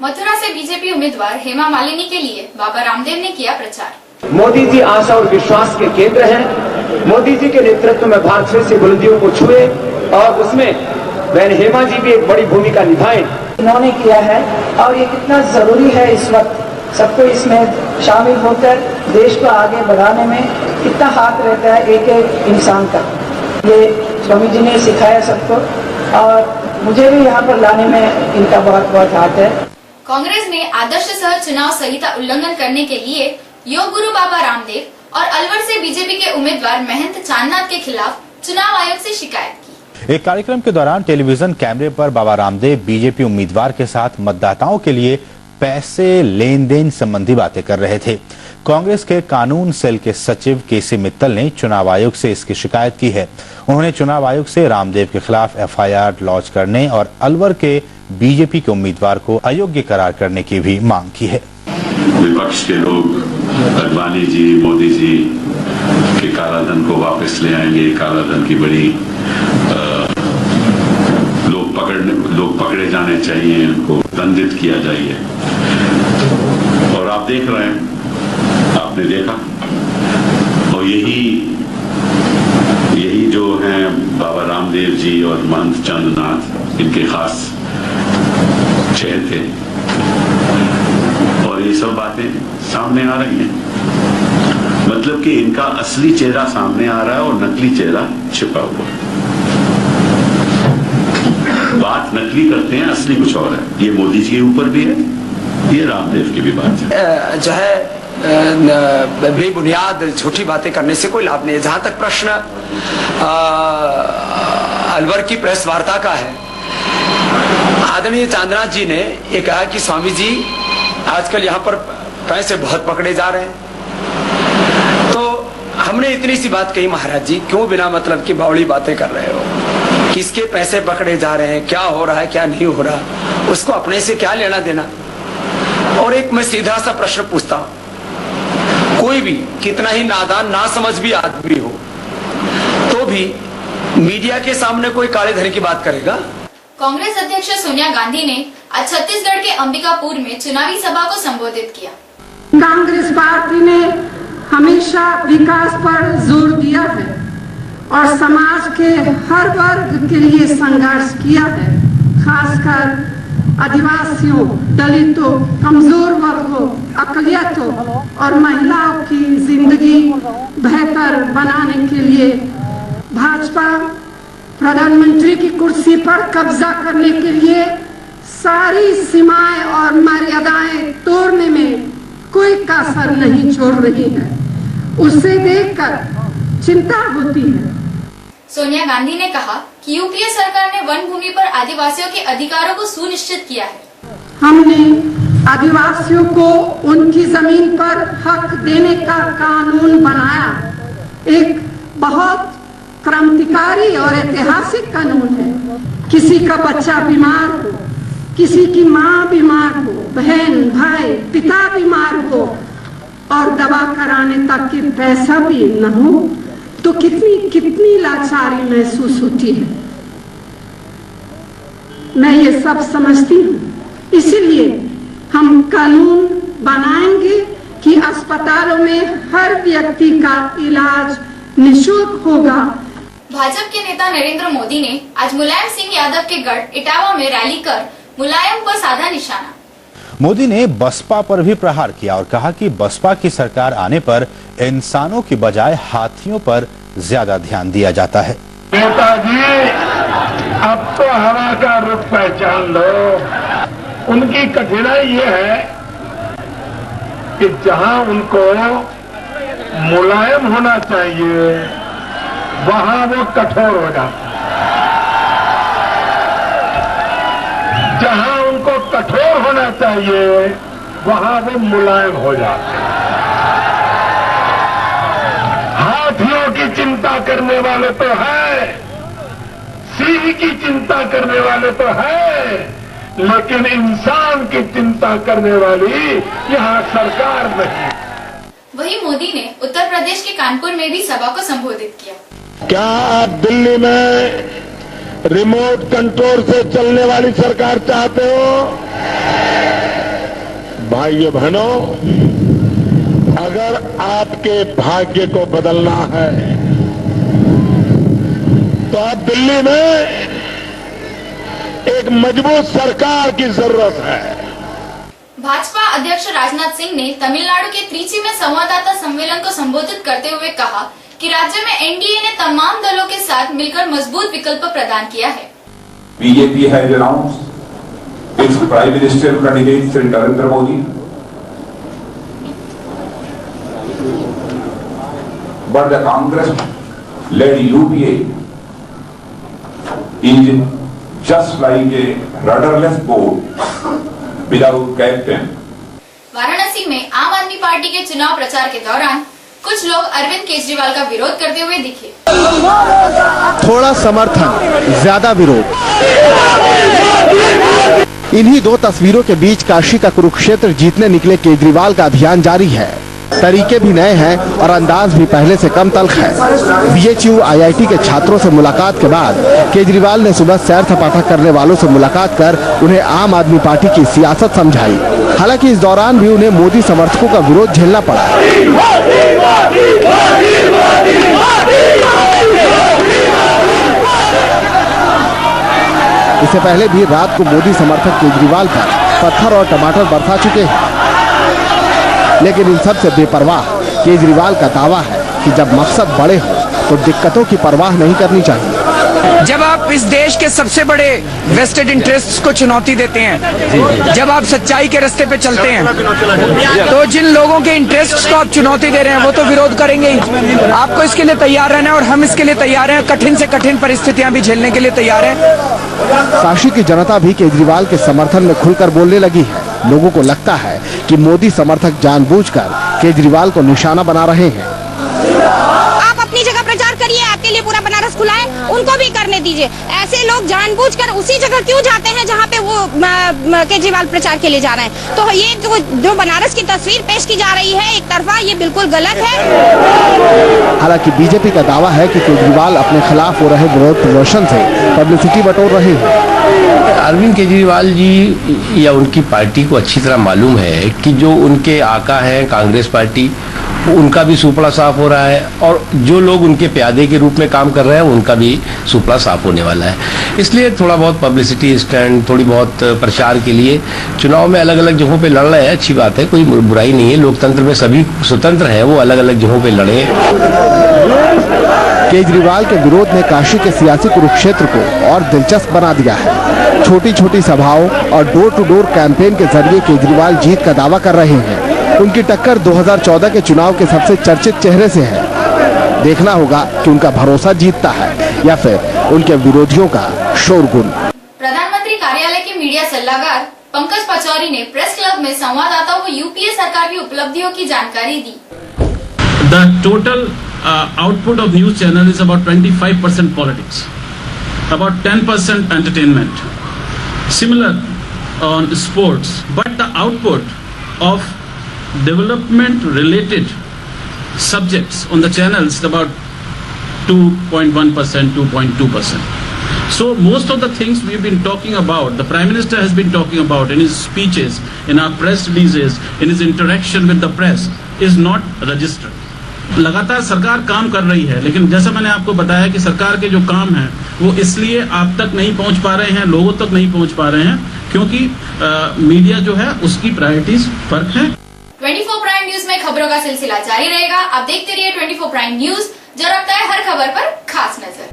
मथुरा से बीजेपी उम्मीदवार हेमा मालिनी के लिए बाबा रामदेव ने किया प्रचार। मोदी जी आशा और विश्वास के केंद्र हैं। मोदी जी के नेतृत्व में भारत फिर से बुलंदियों को छुए और उसमें बहन हेमा जी भी एक बड़ी भूमिका निभाएं। इन्होंने किया है और ये कितना जरूरी है इस वक्त सबको इसमें शामिल होकर देश को आगे बढ़ाने में कितना हाथ रहता है एक एक इंसान का। ये स्वामी जी ने सिखाया सबको और मुझे भी यहाँ पर लाने में इनका बहुत बहुत हाथ है। कांग्रेस ने आदर्श शहर चुनाव संहिता उल्लंघन करने के लिए योग गुरु बाबा रामदेव और अलवर से बीजेपी के उम्मीदवार महंत चांदनाथ के खिलाफ चुनाव आयोग से शिकायत की। एक कार्यक्रम के दौरान टेलीविजन कैमरे पर बाबा रामदेव बीजेपी उम्मीदवार के साथ मतदाताओं के लिए पैसे लेन देन संबंधी बातें कर रहे थे। कांग्रेस के कानून सेल के सचिव केसी मित्तल ने चुनाव आयोग से इसकी शिकायत की है। उन्होंने चुनाव आयोग से रामदेव के खिलाफ एफआईआर लॉन्च करने और अलवर के बीजेपी के उम्मीदवार को अयोग्य करार करने की भी मांग की है। विपक्ष के लोग अडवाणी जी, मोदी जी के कालाधन को वापस ले आएंगे। कालाधन की बड़ी लोग पकड़े जाने चाहिए, उनको दंडित किया जाइए। और आप देख रहे हैं, आपने देखा, और यही जो हैं बाबा रामदेव जी और महंत चांदनाथ, इनके खास चेहरे थे और ये सब बातें सामने आ रही हैं। मतलब कि इनका असली चेहरा सामने आ रहा है और नकली चेहरा छिपा हुआ है। बात नकली करते हैं, असली कुछ और है। ये मोदी जी के ऊपर भी है, ये रामदेव की भी बात है। जो है बेबुनियाद झूठी बातें करने से कोई लाभ नहीं है। जहां तक प्रश्न अलवर की प्रेस वार्ता का है, आदरणीय चांदनाथ जी ने ये कहा कि स्वामी जी आजकल यहाँ पर पैसे बहुत पकड़े जा रहे हैं। तो हमने इतनी सी बात कही, महाराज जी क्यों बिना मतलब की बावड़ी बातें कर रहे हो? किसके पैसे पकड़े जा रहे हैं, क्या हो रहा है, क्या नहीं हो रहा, उसको अपने से क्या लेना देना। और एक मैं सीधा सा प्रश्न पूछता हूं, कोई भी कितना ही नादान ना समझ भी आदमी हो तो भी मीडिया के सामने कोई काले धन की बात करेगा? कांग्रेस अध्यक्ष सोनिया गांधी ने आज छत्तीसगढ़ के अंबिकापुर में चुनावी सभा को संबोधित किया। कांग्रेस पार्टी ने हमेशा विकास पर जोर दिया है और समाज के हर वर्ग के लिए संघर्ष किया है। खासकर आदिवासियों, दलितों, कमजोर वर्गों, अकलियतों और महिलाओं की जिंदगी बेहतर बनाने के लिए भाजपा प्रधानमंत्री की कुर्सी पर कब्जा करने के लिए सारी सीमाएं और मर्यादाएं तोड़ने में कोई कसर नहीं छोड़ रही है। उसे देखकर चिंता होती है। सोनिया गांधी ने कहा कि यूपीए सरकार ने वन भूमि पर आदिवासियों के अधिकारों को सुनिश्चित किया है। हमने आदिवासियों को उनकी जमीन पर हक देने का कानून बनाया। एक बहुत क्रांतिकारी और ऐतिहासिक कानून है। किसी का बच्चा बीमार हो, किसी की माँ बीमार हो, बहन, भाई, पिता बीमार हो और दवा कराने तक के पैसा भी न हो तो कितनी लाचारी महसूस होती है। मैं ये सब समझती हूँ, इसीलिए हम कानून बनाएंगे कि अस्पतालों में हर व्यक्ति का इलाज निःशुल्क होगा। भाजपा के नेता नरेंद्र मोदी ने आज मुलायम सिंह यादव के गढ़ इटावा में रैली कर मुलायम पर साधा निशाना। मोदी ने बसपा पर भी प्रहार किया और कहा कि बसपा की सरकार आने पर इंसानों की बजाय हाथियों पर ज्यादा ध्यान दिया जाता है। नेताजी, अब तो हवा का रुख पहचान लो। उनकी कठिनाई ये है कि जहां उनको मुलायम होना चाहिए वहां वो कठोर हो जाते हैं। जहां उनको कठोर होना चाहिए वहां वो मुलायम हो जाते हैं। हाथियों की चिंता करने वाले तो है, सिंह की चिंता करने वाले तो है, लेकिन इंसान की चिंता करने वाली यहाँ सरकार नहीं। वहीं मोदी ने उत्तर प्रदेश के कानपुर में भी सभा को संबोधित किया। क्या आप दिल्ली में रिमोट कंट्रोल से चलने वाली सरकार चाहते हो? भाइयों बहनों, अगर आपके भाग्य को बदलना है तो आप दिल्ली में एक मजबूत सरकार की जरूरत है। भाजपा अध्यक्ष राजनाथ सिंह ने तमिलनाडु के त्रिची में संवाददाता सम्मेलन को संबोधित करते हुए कहा कि राज्य में एनडीए ने तमाम दलों के साथ मिलकर मजबूत विकल्प प्रदान किया है। BJP has announced its Prime Minister candidate Shri Narendra Modi, but the Congress-led UPA is just like a rudderless boat without captain. Varanasi में आम आदमी पार्टी के चुनाव प्रचार के दौरान कुछ लोग अरविंद केजरीवाल का विरोध करते हुए दिखे। थोड़ा समर्थन, ज्यादा विरोध। इन्हीं दो तस्वीरों के बीच काशी का कुरुक्षेत्र जीतने निकले केजरीवाल का अभियान जारी है। तरीके भी नए हैं और अंदाज भी पहले से कम तल्ख है। BHU IIT के छात्रों से मुलाकात के बाद केजरीवाल ने सुबह सैर सपाटा करने वालों से मुलाकात कर उन्हें आम आदमी पार्टी की सियासत समझाई। हालांकि इस दौरान भी उन्हें मोदी समर्थकों का विरोध झेलना पड़ा। इससे पहले भी रात को मोदी समर्थक केजरीवाल पर पत्थर और टमाटर बरसा चुके हैं, लेकिन इन सब से बेपरवाह केजरीवाल का दावा है कि जब मकसद बड़े हो तो दिक्कतों की परवाह नहीं करनी चाहिए। जब आप इस देश के सबसे बड़े वेस्टेड इंटरेस्ट्स को चुनौती देते हैं, जब आप सच्चाई के रास्ते पे चलते हैं, तो जिन लोगों के इंटरेस्ट्स को आप चुनौती दे रहे हैं वो तो विरोध करेंगे ही। आपको इसके लिए तैयार रहना है और हम इसके लिए तैयार हैं। कठिन से कठिन परिस्थितियां भी झेलने के लिए तैयार हैं। काशी की जनता भी केजरीवाल के समर्थन में खुलकर बोलने लगी है। लोगों को लगता है कि मोदी समर्थक जानबूझकर केजरीवाल को निशाना बना रहे हैं। आप अपनी जगह प्रचार करिए, आपके लिए पूरा बनारस खुला है, उनको भी करने दीजिए। ऐसे लोग जानबूझकर उसी जगह क्यों जाते हैं जहाँ पे वो केजरीवाल प्रचार के लिए जा रहे हैं? तो ये जो बनारस की तस्वीर पेश की जा रही है एक तरफा, ये बिल्कुल गलत है। हालांकि बीजेपी का दावा है कि केजरीवाल अपने खिलाफ हो रहे विरोध प्रदर्शन से पब्लिसिटी बटोर रहे हैं। अरविंद केजरीवाल जी या उनकी पार्टी को अच्छी तरह मालूम है कि जो उनके आका है कांग्रेस पार्टी, उनका भी सुपड़ा साफ हो रहा है और जो लोग उनके प्यादे के रूप में काम कर रहे हैं उनका भी सुपड़ा साफ होने वाला है। इसलिए थोड़ा बहुत पब्लिसिटी स्टैंड, थोड़ी बहुत प्रचार के लिए चुनाव में अलग अलग जगहों पे लड़ रहे हैं, अच्छी बात है, कोई बुराई नहीं है। लोकतंत्र में सभी स्वतंत्र हैं, वो अलग अलग जगहों पे लड़े। केजरीवाल के विरोध ने काशी के सियासी कुरुक्षेत्र को और दिलचस्प बना दिया है। छोटी छोटी सभाओं और डोर टू डोर कैंपेन के जरिए केजरीवाल जीत का दावा कर रहे हैं। उनकी टक्कर 2014 के चुनाव के सबसे चर्चित चेहरे से है। देखना होगा कि उनका भरोसा जीतता है या फिर उनके विरोधियों का शोरगुल। प्रधानमंत्री कार्यालय के मीडिया सलाहकार पंकज पचौरी ने प्रेस क्लब में संवाददाताओं को यूपीए सरकार की उपलब्धियों की जानकारी दी। The total output of news channel is about 25% politics, about 10% entertainment, similar on sports, but the output of development related subjects on the channels is about 2.1%, 2.2%. So most of the things we've been talking about, the Prime Minister has been talking about in his speeches, in our press releases, in his interaction with the press, is not registered. लगातार सरकार काम कर रही है, लेकिन जैसा मैंने आपको बताया कि सरकार के जो काम हैं वो इसलिए आप तक नहीं पहुंच पा रहे हैं, लोगों तक नहीं पहुंच पा रहे हैं, क्योंकि मीडिया जो है उसकी प्रायोरिटीज फर्क है। 24 प्राइम न्यूज में खबरों का सिलसिला जारी रहेगा। आप देखते रहिए 24 प्राइम न्यूज, जो रखता है हर खबर पर खास नजर।